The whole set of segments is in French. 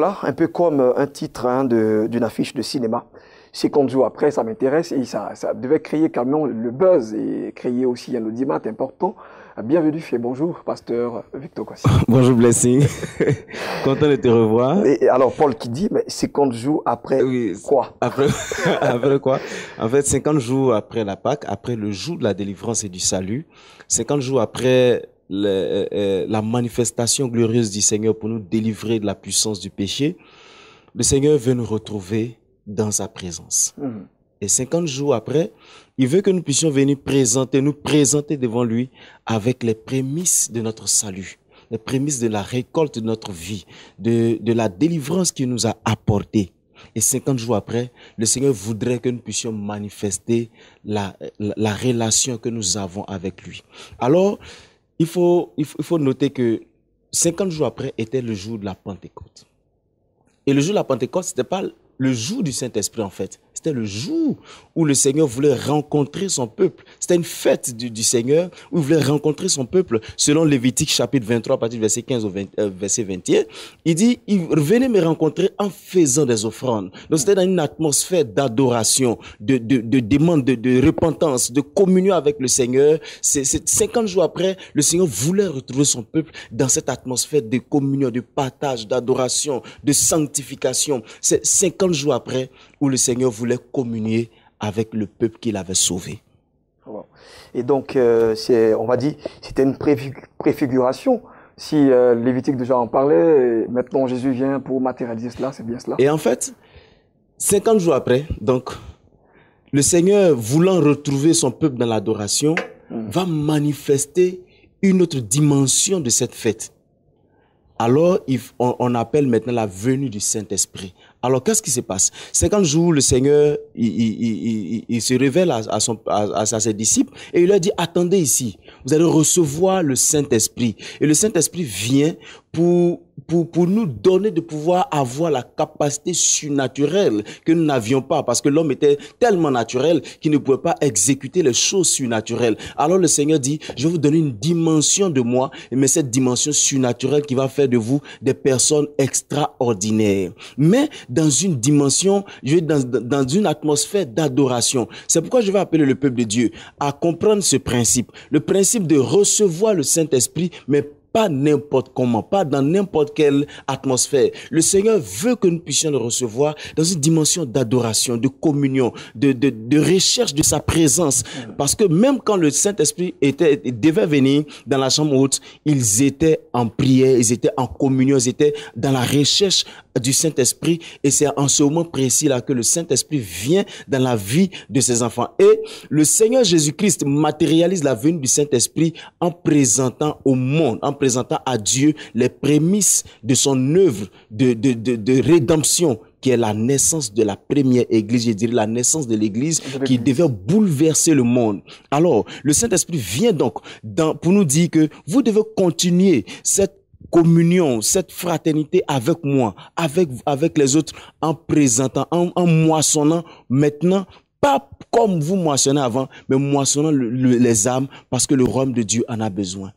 Voilà, un peu comme un titre hein, d'une affiche de cinéma. 50 jours après, ça m'intéresse et ça devait créer quand même le buzz et créer aussi un audimat important. Bienvenue et bonjour, pasteur Victor Kwasi. Bonjour Blessing, content de te revoir. Et alors Paul qui dit, mais 50 jours après quoi? Après quoi? En fait, 50 jours après la Pâque, après le jour de la délivrance et du salut, 50 jours après la manifestation glorieuse du Seigneur pour nous délivrer de la puissance du péché, le Seigneur veut nous retrouver dans sa présence. Et 50 jours après, il veut que nous puissions venir nous présenter devant lui avec les prémices de notre salut, les prémices de la récolte de notre vie, de la délivrance qu'il nous a apportée. Et 50 jours après, le Seigneur voudrait que nous puissions manifester la relation que nous avons avec lui. Alors, il faut noter que 50 jours après était le jour de la Pentecôte. Et le jour de la Pentecôte, ce n'était pas le jour du Saint-Esprit en fait. C'était le jour où le Seigneur voulait rencontrer son peuple. C'était une fête du Seigneur où il voulait rencontrer son peuple. Selon Lévitique chapitre 23, à partir du verset 15 au verset 21, il dit, venez me rencontrer en faisant des offrandes. Donc c'était dans une atmosphère d'adoration, de demande, de repentance, de communion avec le Seigneur. C'est 50 jours après, le Seigneur voulait retrouver son peuple dans cette atmosphère de communion, de partage, d'adoration, de sanctification. C'est 50 jours après où le Seigneur voulait communier avec le peuple qu'il avait sauvé. Et donc, on va dire, c'était une préfiguration. Si Lévitique déjà en parlait, maintenant Jésus vient pour matérialiser cela, c'est bien cela. Et en fait, 50 jours après, donc, le Seigneur voulant retrouver son peuple dans l'adoration, va manifester une autre dimension de cette fête. Alors, on appelle maintenant la venue du Saint-Esprit. Alors, qu'est-ce qui se passe? 50 jours, le Seigneur, il se révèle à ses disciples et il leur dit, attendez ici, vous allez recevoir le Saint-Esprit. Et le Saint-Esprit vient pour nous donner de pouvoir avoir la capacité surnaturelle que nous n'avions pas, parce que l'homme était tellement naturel qu'il ne pouvait pas exécuter les choses surnaturelles. Alors le Seigneur dit, je vais vous donner une dimension de moi, mais cette dimension surnaturelle qui va faire de vous des personnes extraordinaires. Mais dans une dimension, dans une atmosphère d'adoration. C'est pourquoi je vais appeler le peuple de Dieu à comprendre ce principe. Le principe de recevoir le Saint-Esprit, mais pas n'importe comment, pas dans n'importe quelle atmosphère. Le Seigneur veut que nous puissions le recevoir dans une dimension d'adoration, de communion, de recherche de sa présence. Parce que même quand le Saint-Esprit devait venir dans la chambre haute, ils étaient en prière, ils étaient en communion, ils étaient dans la recherche du Saint-Esprit. Et c'est en ce moment précis là que le Saint-Esprit vient dans la vie de ses enfants. Et le Seigneur Jésus-Christ matérialise la venue du Saint-Esprit en présentant au monde, en présentant à Dieu les prémices de son œuvre de rédemption, qui est la naissance de la première église, je dirais la naissance de l'église qui devait bouleverser le monde. Alors, le Saint-Esprit vient donc pour nous dire que vous devez continuer cette communion, cette fraternité avec moi, avec les autres, en présentant, en moissonnant maintenant, pas comme vous moissonnez avant, mais moissonnant les âmes, parce que le royaume de Dieu en a besoin.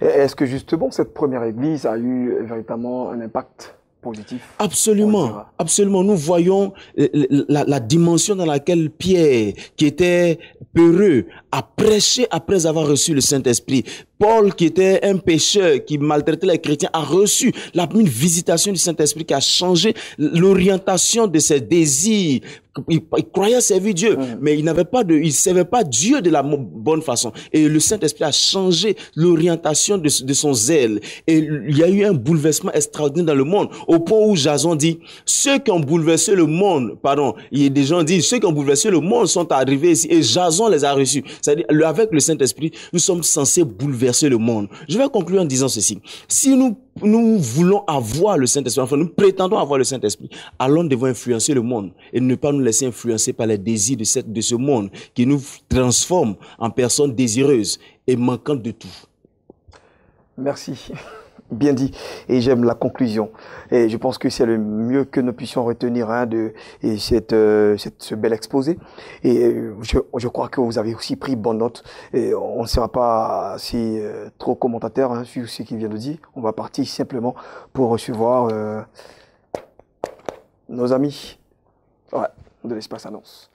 Est-ce que justement cette première église a eu véritablement un impact positif? Absolument, absolument. Nous voyons la dimension dans laquelle Pierre, qui était peureux, a prêché après avoir reçu le Saint-Esprit. Paul, qui était un pécheur, qui maltraitait les chrétiens, a reçu une visitation du Saint-Esprit qui a changé l'orientation de ses désirs. Il croyait servir Dieu, mais il servait pas Dieu de la bonne façon. Et le Saint-Esprit a changé l'orientation de son zèle. Et il y a eu un bouleversement extraordinaire dans le monde, au point où Jason dit, ceux qui ont bouleversé le monde, il y a des gens qui disent, ceux qui ont bouleversé le monde sont arrivés ici, et Jason les a reçus. C'est-à-dire, avec le Saint-Esprit, nous sommes censés bouleverser le monde. Je vais conclure en disant ceci. Si nous voulons avoir le Saint-Esprit, enfin nous prétendons avoir le Saint-Esprit, alors nous devons influencer le monde et ne pas nous laisser influencer par les désirs de ce monde qui nous transforme en personnes désireuses et manquantes de tout. Merci. Bien dit. Et j'aime la conclusion. Et je pense que c'est le mieux que nous puissions retenir ce bel exposé. Et je crois que vous avez aussi pris bonne note. Et on ne sera pas si trop commentateur sur ce qu'il vient de dire. On va partir simplement pour recevoir nos amis de l'espace annonce.